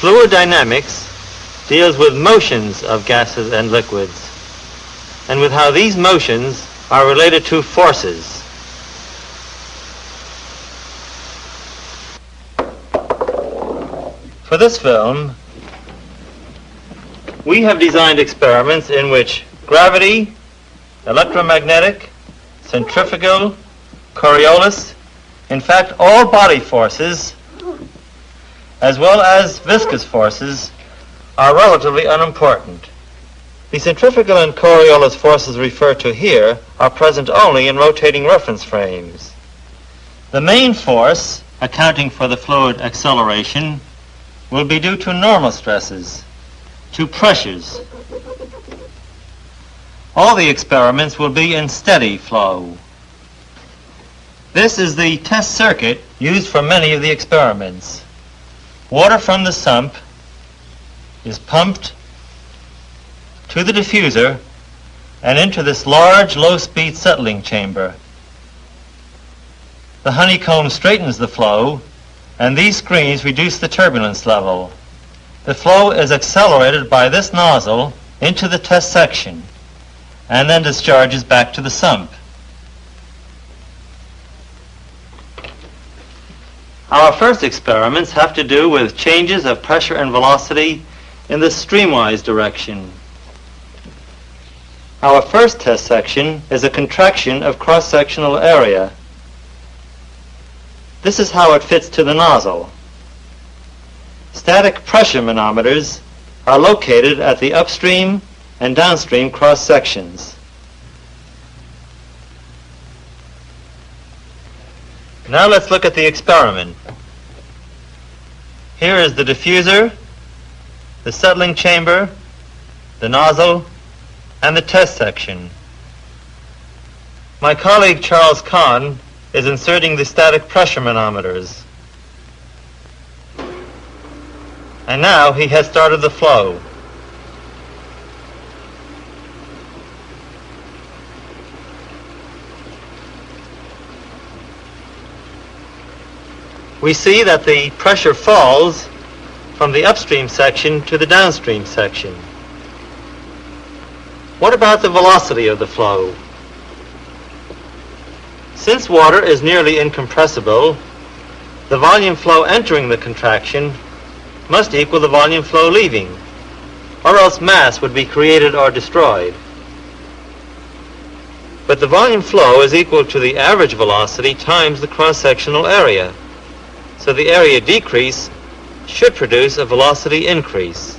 Fluid dynamics deals with motions of gases and liquids, and with how these motions are related to forces. For this film, we have designed experiments in which gravity, electromagnetic, centrifugal, Coriolis, in fact all body forces, as well as viscous forces, are relatively unimportant. The centrifugal and Coriolis forces referred to here are present only in rotating reference frames. The main force, accounting for the fluid acceleration, will be due to normal stresses, to pressures. All the experiments will be in steady flow. This is the test circuit used for many of the experiments. Water from the sump is pumped to the diffuser and into this large low-speed settling chamber. The honeycomb straightens the flow, and these screens reduce the turbulence level. The flow is accelerated by this nozzle into the test section and then discharges back to the sump. Our first experiments have to do with changes of pressure and velocity in the streamwise direction. Our first test section is a contraction of cross-sectional area. This is how it fits to the nozzle. Static pressure manometers are located at the upstream and downstream cross-sections. Now let's look at the experiment. Here is the diffuser, the settling chamber, the nozzle, and the test section. My colleague Charles Kahn is inserting the static pressure manometers. And now he has started the flow. We see that the pressure falls from the upstream section to the downstream section. What about the velocity of the flow? Since water is nearly incompressible, the volume flow entering the contraction must equal the volume flow leaving, or else mass would be created or destroyed. But the volume flow is equal to the average velocity times the cross-sectional area, so the area decrease should produce a velocity increase.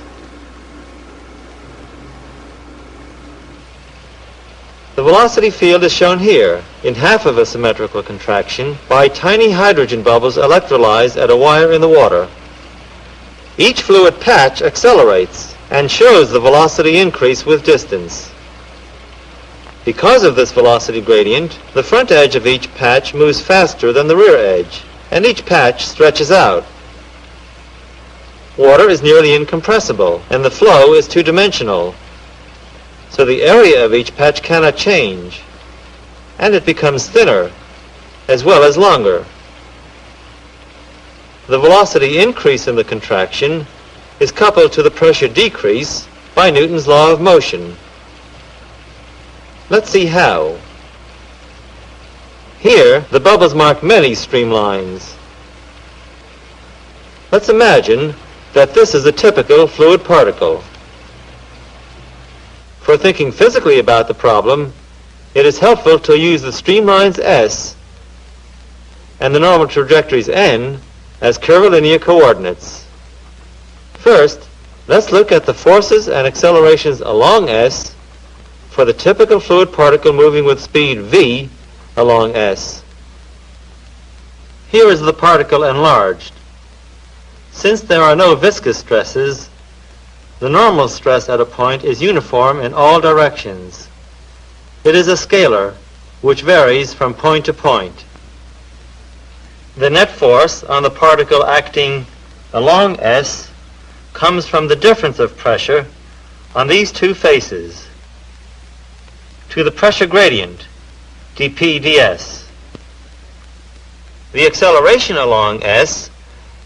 The velocity field is shown here in half of a symmetrical contraction by tiny hydrogen bubbles electrolyzed at a wire in the water. Each fluid patch accelerates and shows the velocity increase with distance. Because of this velocity gradient, the front edge of each patch moves faster than the rear edge, and each patch stretches out. Water is nearly incompressible, and the flow is two-dimensional, so the area of each patch cannot change, and it becomes thinner as well as longer. The velocity increase in the contraction is coupled to the pressure decrease by Newton's law of motion. Let's see how. Here, the bubbles mark many streamlines. Let's imagine that this is a typical fluid particle. For thinking physically about the problem, it is helpful to use the streamlines S and the normal trajectories N as curvilinear coordinates. First, let's look at the forces and accelerations along S for the typical fluid particle moving with speed v along S. Here is the particle enlarged. Since there are no viscous stresses, the normal stress at a point is uniform in all directions. It is a scalar, which varies from point to point. The net force on the particle acting along S comes from the difference of pressure on these two faces to the pressure gradient, dP ds. The acceleration along S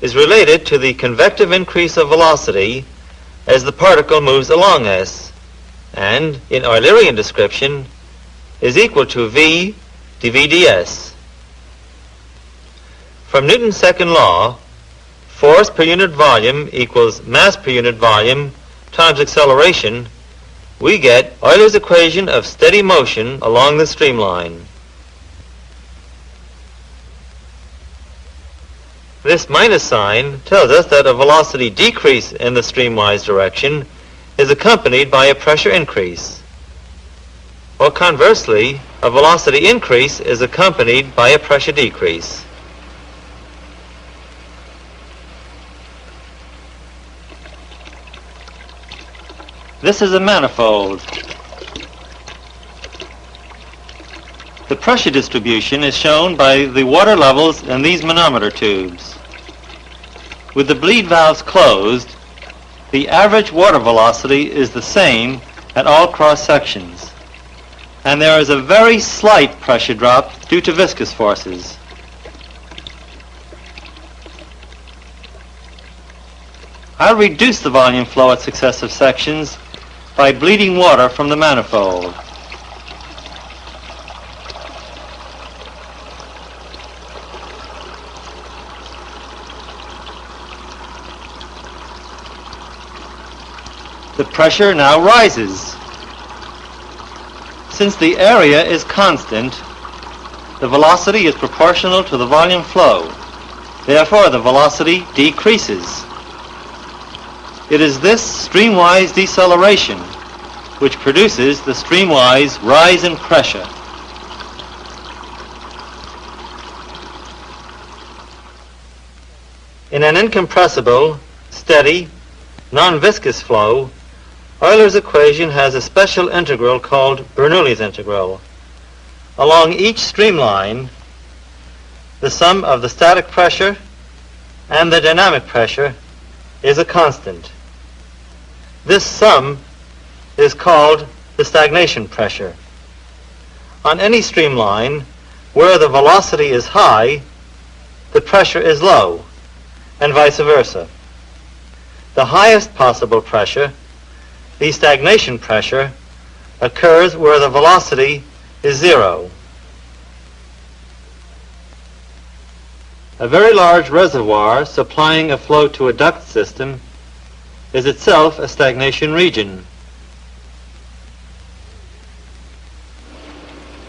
is related to the convective increase of velocity as the particle moves along S, and, in Eulerian description, is equal to v dv ds. From Newton's second law, force per unit volume equals mass per unit volume times acceleration, we get Euler's equation of steady motion along the streamline. This minus sign tells us that a velocity decrease in the streamwise direction is accompanied by a pressure increase, while conversely, a velocity increase is accompanied by a pressure decrease. This is a manifold. The pressure distribution is shown by the water levels in these manometer tubes. With the bleed valves closed, the average water velocity is the same at all cross sections, and there is a very slight pressure drop due to viscous forces. I'll reduce the volume flow at successive sections by bleeding water from the manifold. The pressure now rises. Since the area is constant, the velocity is proportional to the volume flow. Therefore, the velocity decreases. It is this streamwise deceleration which produces the streamwise rise in pressure. In an incompressible, steady, non-viscous flow, Euler's equation has a special integral called Bernoulli's integral. Along each streamline, the sum of the static pressure and the dynamic pressure is a constant. This sum is called the stagnation pressure. On any streamline where the velocity is high, the pressure is low, and vice versa. The highest possible pressure, the stagnation pressure, occurs where the velocity is zero. A very large reservoir supplying a flow to a duct system is itself a stagnation region.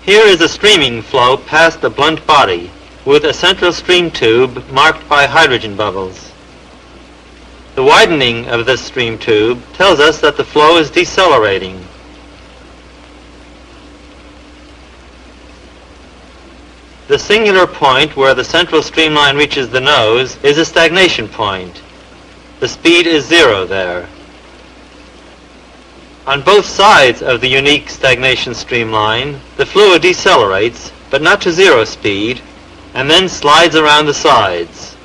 Here is a streaming flow past a blunt body with a central stream tube marked by hydrogen bubbles. The widening of this stream tube tells us that the flow is decelerating. The singular point where the central streamline reaches the nose is a stagnation point. The speed is zero there. On both sides of the unique stagnation streamline, the fluid decelerates, but not to zero speed, and then slides around the sides.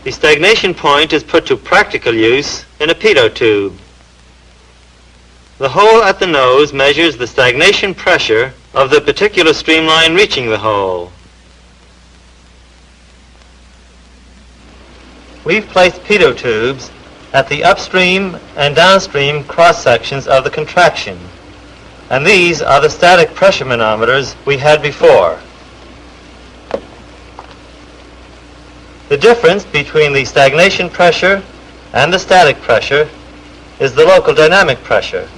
The stagnation point is put to practical use in a pitot tube. The hole at the nose measures the stagnation pressure of the particular streamline reaching the hole. We've placed pitot tubes at the upstream and downstream cross sections of the contraction, and these are the static pressure manometers we had before. The difference between the stagnation pressure and the static pressure is the local dynamic pressure.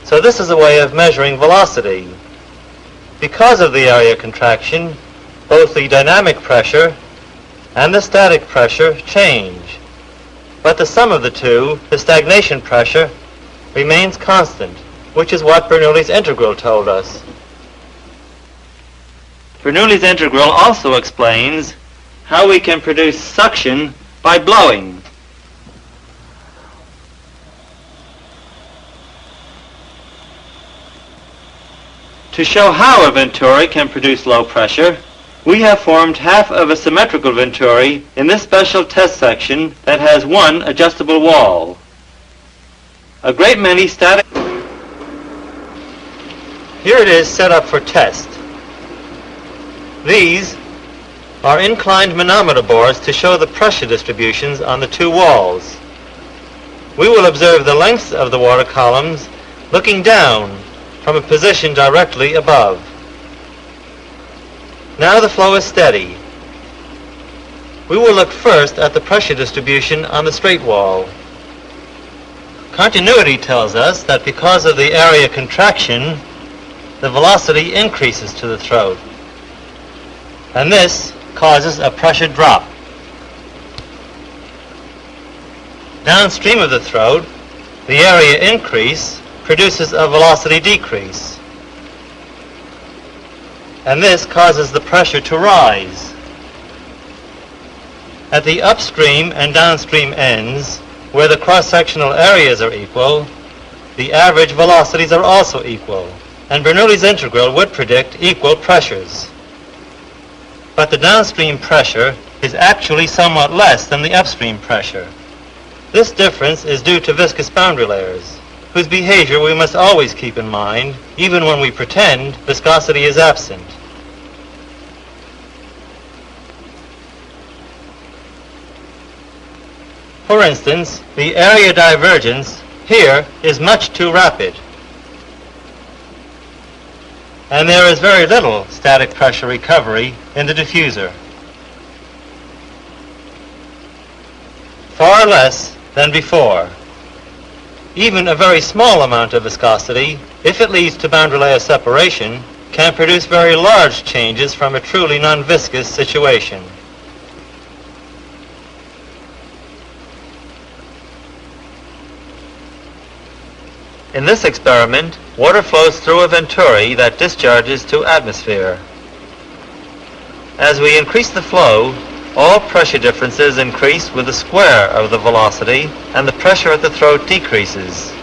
So this is a way of measuring velocity. Because of the area contraction, both the dynamic pressure and the static pressure change. But the sum of the two, the stagnation pressure, remains constant, which is what Bernoulli's integral told us. Bernoulli's integral also explains how we can produce suction by blowing. To show how a venturi can produce low pressure, we have formed half of a symmetrical venturi in this special test section that has one adjustable wall. A great many static... Here it is set up for test. These are inclined manometer boards to show the pressure distributions on the two walls. We will observe the lengths of the water columns looking down from a position directly above. Now the flow is steady. We will look first at the pressure distribution on the straight wall. Continuity tells us that because of the area contraction, the velocity increases to the throat, and this causes a pressure drop. Downstream of the throat, the area increase produces a velocity decrease, and this causes the pressure to rise. At the upstream and downstream ends, where the cross-sectional areas are equal, the average velocities are also equal, and Bernoulli's integral would predict equal pressures. But the downstream pressure is actually somewhat less than the upstream pressure. This difference is due to viscous boundary layers, whose behavior we must always keep in mind, even when we pretend viscosity is absent. For instance, the area divergence here is much too rapid, and there is very little static pressure recovery in the diffuser. Far less than before. Even a very small amount of viscosity, if it leads to boundary layer separation, can produce very large changes from a truly non-viscous situation. In this experiment, water flows through a venturi that discharges to atmosphere. As we increase the flow, all pressure differences increase with the square of the velocity, and the pressure at the throat decreases.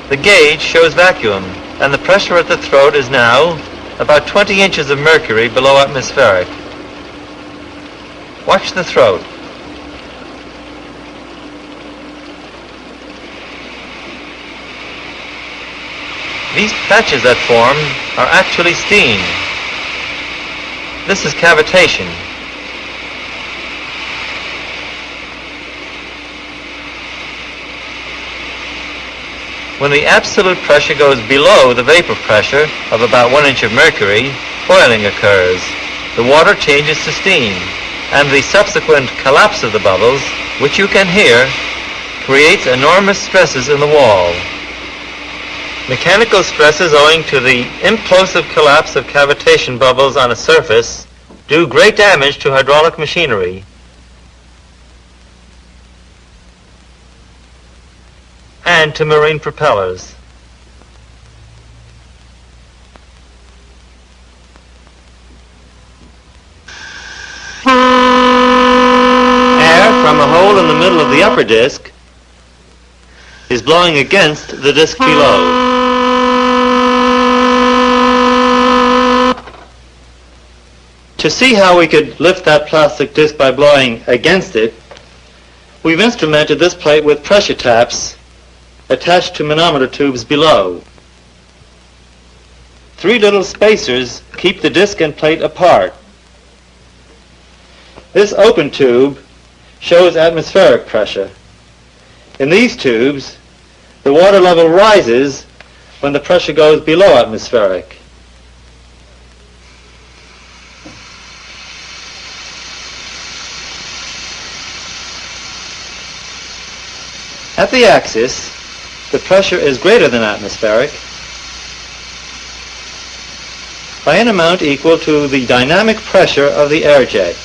The gauge shows vacuum, and the pressure at the throat is now about 20 inches of mercury below atmospheric. Watch the throat. These patches that form are actually steam. This is cavitation. When the absolute pressure goes below the vapor pressure of about 1 inch of mercury, boiling occurs. The water changes to steam, and the subsequent collapse of the bubbles, which you can hear, creates enormous stresses in the wall. Mechanical stresses owing to the implosive collapse of cavitation bubbles on a surface do great damage to hydraulic machinery and to marine propellers. Air from a hole in the middle of the upper disc is blowing against the disc below. To see how we could lift that plastic disc by blowing against it, we've instrumented this plate with pressure taps attached to manometer tubes below. 3 little spacers keep the disc and plate apart. This open tube shows atmospheric pressure. In these tubes, the water level rises when the pressure goes below atmospheric. At the axis, the pressure is greater than atmospheric by an amount equal to the dynamic pressure of the air jet.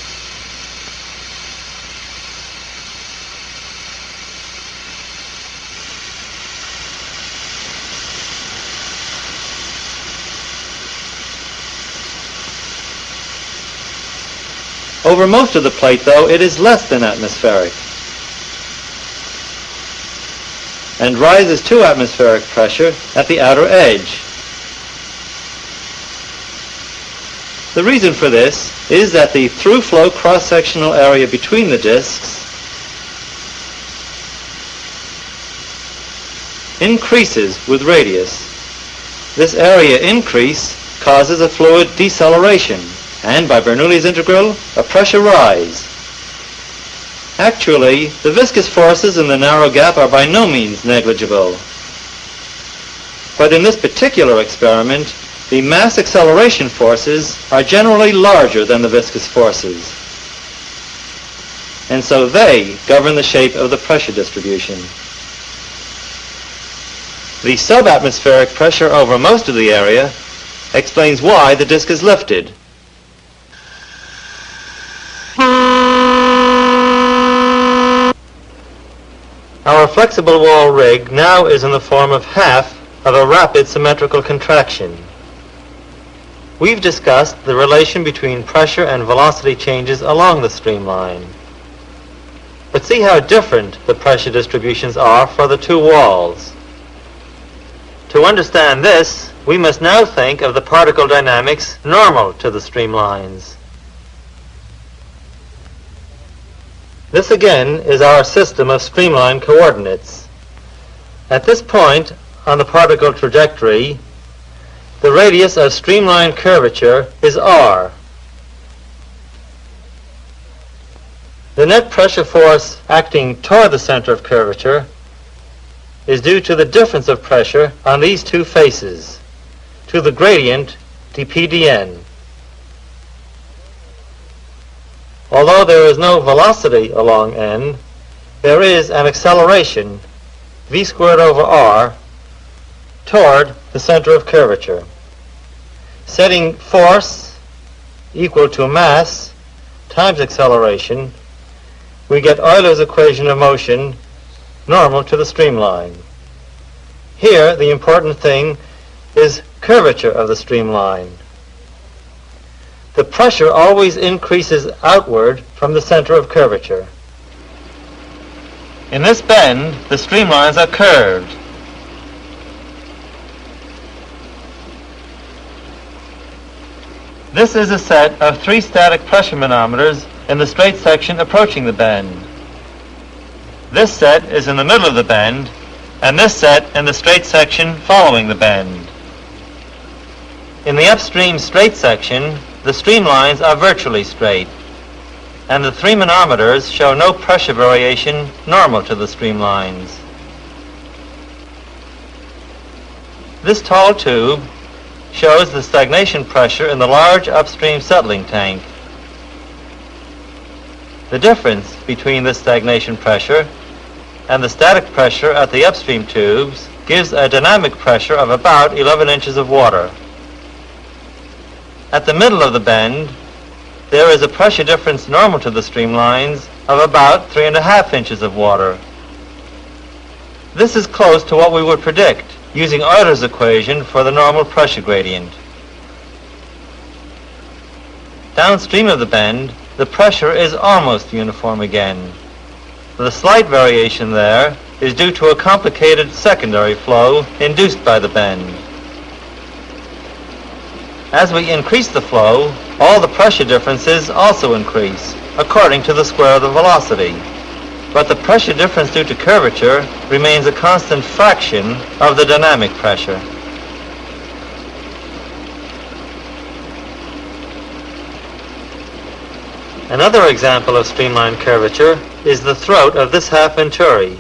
Over most of the plate, though, it is less than atmospheric and rises to atmospheric pressure at the outer edge. The reason for this is that the through-flow cross-sectional area between the discs increases with radius. This area increase causes a fluid deceleration, and by Bernoulli's integral, a pressure rise. Actually, the viscous forces in the narrow gap are by no means negligible. But in this particular experiment, the mass acceleration forces are generally larger than the viscous forces, and so they govern the shape of the pressure distribution. The subatmospheric pressure over most of the area explains why the disk is lifted. Our flexible wall rig now is in the form of half of a rapid symmetrical contraction. We've discussed the relation between pressure and velocity changes along the streamline. But see how different the pressure distributions are for the two walls. To understand this, we must now think of the particle dynamics normal to the streamlines. This again is our system of streamline coordinates. At this point on the particle trajectory, the radius of streamline curvature is r. The net pressure force acting toward the center of curvature is due to the difference of pressure on these two faces, to the gradient dp dn. Although there is no velocity along n, there is an acceleration, v squared over r, toward the center of curvature. Setting force equal to mass times acceleration, we get Euler's equation of motion normal to the streamline. Here, the important thing is curvature of the streamline. The pressure always increases outward from the center of curvature. In this bend, the streamlines are curved. This is a set of 3 static pressure manometers in the straight section approaching the bend. This set is in the middle of the bend, and this set in the straight section following the bend. In the upstream straight section, the streamlines are virtually straight, and the 3 manometers show no pressure variation normal to the streamlines. This tall tube shows the stagnation pressure in the large upstream settling tank. The difference between this stagnation pressure and the static pressure at the upstream tubes gives a dynamic pressure of about 11 inches of water. At the middle of the bend, there is a pressure difference normal to the streamlines of about 3.5 inches of water. This is close to what we would predict using Euler's equation for the normal pressure gradient. Downstream of the bend, the pressure is almost uniform again. The slight variation there is due to a complicated secondary flow induced by the bend. As we increase the flow, all the pressure differences also increase, according to the square of the velocity. But the pressure difference due to curvature remains a constant fraction of the dynamic pressure. Another example of streamline curvature is the throat of this half venturi.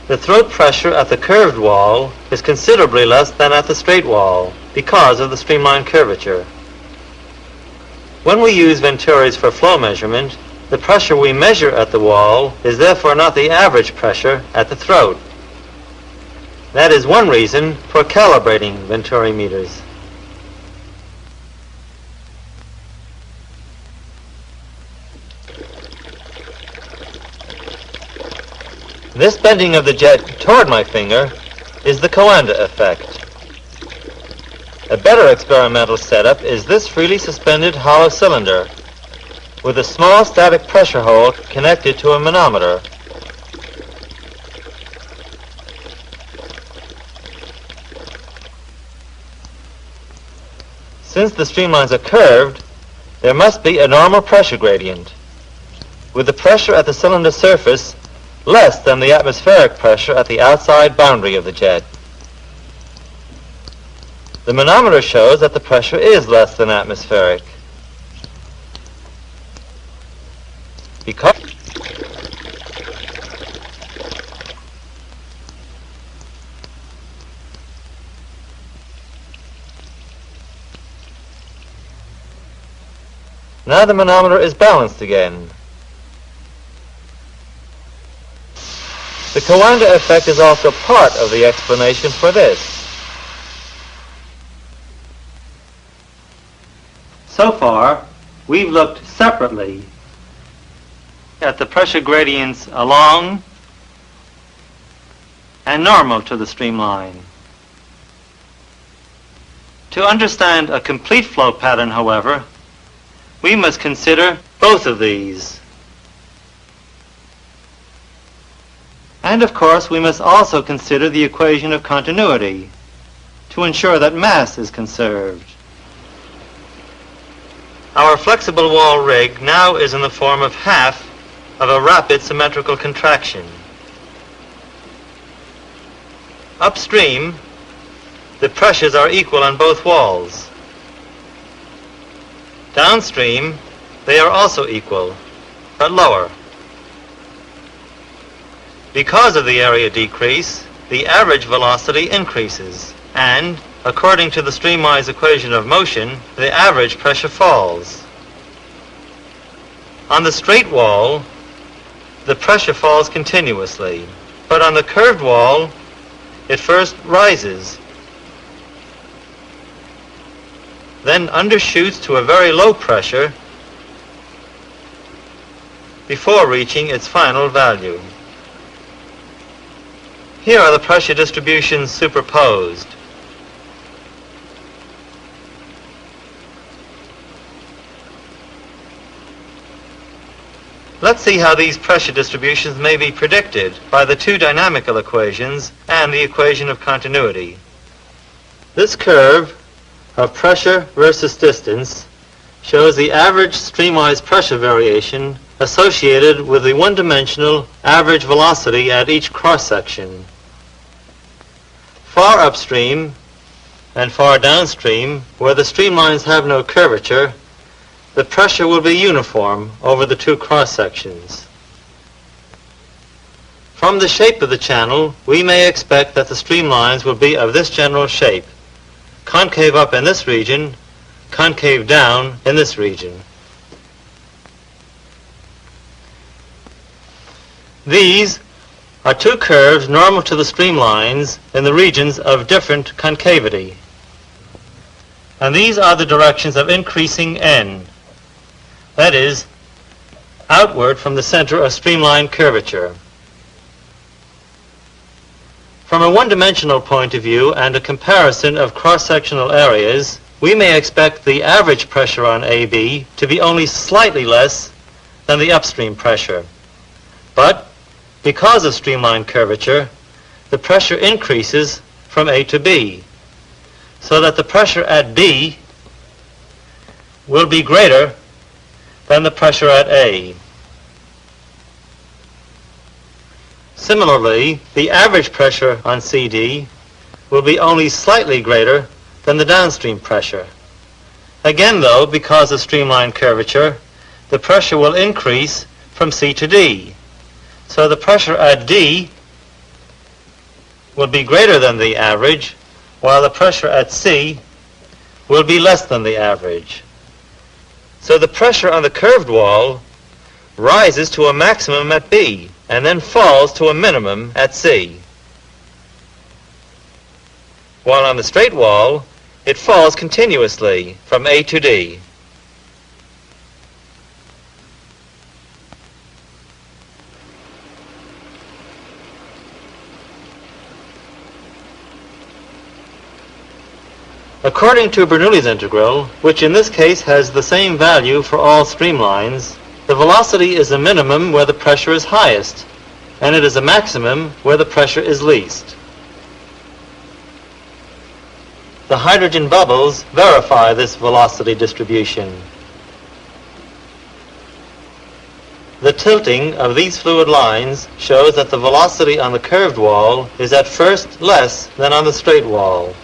The throat pressure at the curved wall is considerably less than at the straight wall because of the streamline curvature. When we use venturis for flow measurement, the pressure we measure at the wall is therefore not the average pressure at the throat. That is one reason for calibrating venturi meters. This bending of the jet toward my finger is the Coanda effect. A better experimental setup is this freely suspended hollow cylinder with a small static pressure hole connected to a manometer. Since the streamlines are curved, there must be a normal pressure gradient, with the pressure at the cylinder surface less than the atmospheric pressure at the outside boundary of the jet. The manometer shows that the pressure is less than atmospheric. Because now the manometer is balanced again. The Coanda effect is also part of the explanation for this. So far, we've looked separately at the pressure gradients along and normal to the streamline. To understand a complete flow pattern, however, we must consider both of these. And of course, we must also consider the equation of continuity to ensure that mass is conserved. Our flexible wall rig now is in the form of half of a rapid symmetrical contraction. Upstream, the pressures are equal on both walls. Downstream, they are also equal, but lower. Because of the area decrease, the average velocity increases, and according to the streamwise equation of motion, the average pressure falls. On the straight wall, the pressure falls continuously, but on the curved wall, it first rises, then undershoots to a very low pressure before reaching its final value. Here are the pressure distributions superposed. Let's see how these pressure distributions may be predicted by the two dynamical equations and the equation of continuity. This curve of pressure versus distance shows the average streamwise pressure variation associated with the one-dimensional average velocity at each cross-section. Far upstream and far downstream, where the streamlines have no curvature, the pressure will be uniform over the two cross-sections. From the shape of the channel, we may expect that the streamlines will be of this general shape: concave up in this region, concave down in this region. These are two curves normal to the streamlines in the regions of different concavity. And these are the directions of increasing n. That is, outward from the center of streamline curvature. From a one-dimensional point of view and a comparison of cross-sectional areas, we may expect the average pressure on AB to be only slightly less than the upstream pressure. But because of streamline curvature, the pressure increases from A to B, so that the pressure at B will be greater than the pressure at A. Similarly, the average pressure on CD will be only slightly greater than the downstream pressure. Again, though, because of streamline curvature, the pressure will increase from C to D. So the pressure at D will be greater than the average, while the pressure at C will be less than the average. So the pressure on the curved wall rises to a maximum at B and then falls to a minimum at C. While on the straight wall, it falls continuously from A to D. According to Bernoulli's integral, which in this case has the same value for all streamlines, the velocity is a minimum where the pressure is highest, and it is a maximum where the pressure is least. The hydrogen bubbles verify this velocity distribution. The tilting of these fluid lines shows that the velocity on the curved wall is at first less than on the straight wall.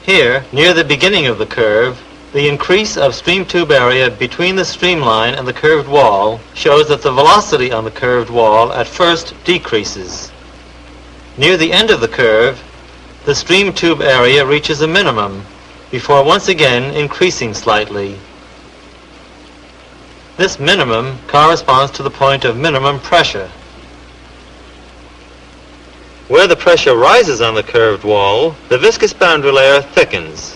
Here, near the beginning of the curve, the increase of stream tube area between the streamline and the curved wall shows that the velocity on the curved wall at first decreases. Near the end of the curve, the stream tube area reaches a minimum before once again increasing slightly. This minimum corresponds to the point of minimum pressure. Where the pressure rises on the curved wall, the viscous boundary layer thickens.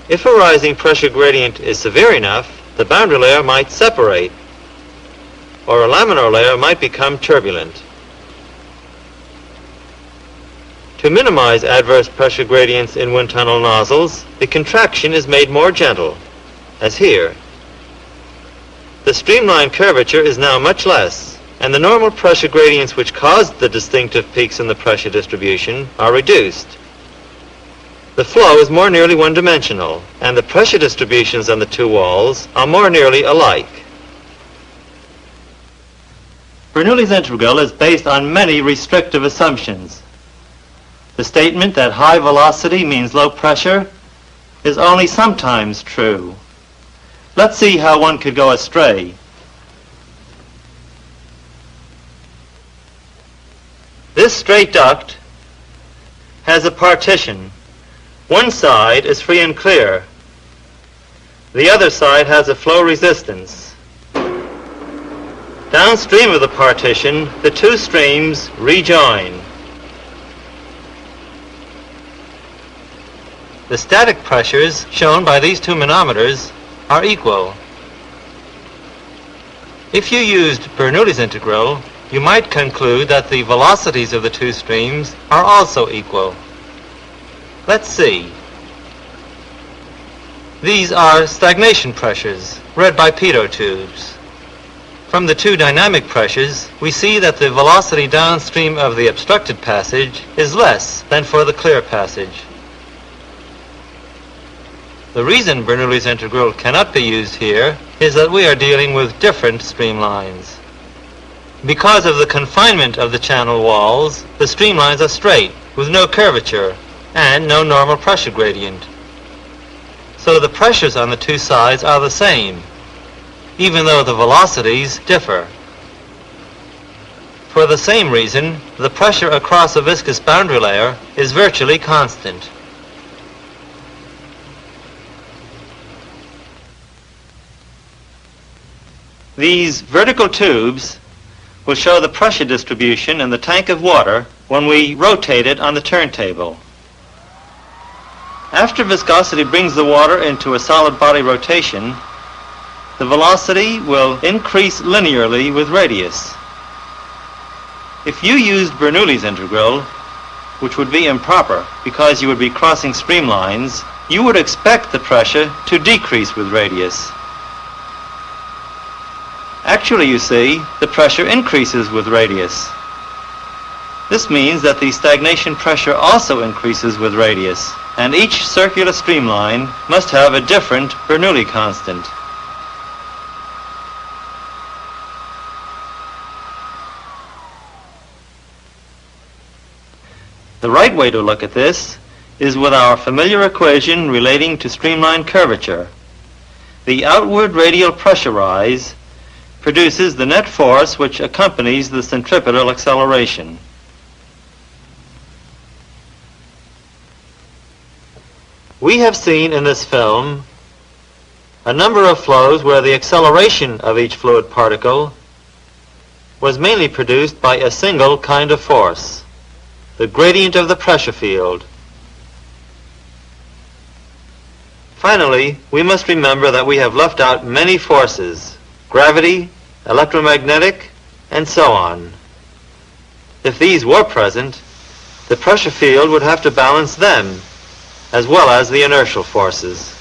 If a rising pressure gradient is severe enough, the boundary layer might separate, or a laminar layer might become turbulent. To minimize adverse pressure gradients in wind tunnel nozzles, the contraction is made more gentle, as here. The streamline curvature is now much less, and the normal pressure gradients which caused the distinctive peaks in the pressure distribution are reduced. The flow is more nearly one-dimensional, and the pressure distributions on the two walls are more nearly alike. Bernoulli's integral is based on many restrictive assumptions. The statement that high velocity means low pressure is only sometimes true. Let's see how one could go astray. This straight duct has a partition. One side is free and clear. The other side has a flow resistance. Downstream of the partition, the two streams rejoin. The static pressures shown by these two manometers are equal. If you used Bernoulli's integral, you might conclude that the velocities of the two streams are also equal. Let's see. These are stagnation pressures, read by pitot tubes. From the two dynamic pressures, we see that the velocity downstream of the obstructed passage is less than for the clear passage. The reason Bernoulli's integral cannot be used here is that we are dealing with different streamlines. Because of the confinement of the channel walls, the streamlines are straight, with no curvature, and no normal pressure gradient. So the pressures on the two sides are the same, even though the velocities differ. For the same reason, the pressure across a viscous boundary layer is virtually constant. These vertical tubes will show the pressure distribution in the tank of water when we rotate it on the turntable. After viscosity brings the water into a solid body rotation, the velocity will increase linearly with radius. If you used Bernoulli's integral, which would be improper because you would be crossing streamlines, you would expect the pressure to decrease with radius. Actually, you see, the pressure increases with radius. This means that the stagnation pressure also increases with radius, and each circular streamline must have a different Bernoulli constant. The right way to look at this is with our familiar equation relating to streamline curvature. The outward radial pressure rise produces the net force which accompanies the centripetal acceleration. We have seen in this film a number of flows where the acceleration of each fluid particle was mainly produced by a single kind of force, the gradient of the pressure field. Finally, we must remember that we have left out many forces: gravity, electromagnetic, and so on. If these were present, the pressure field would have to balance them, as well as the inertial forces.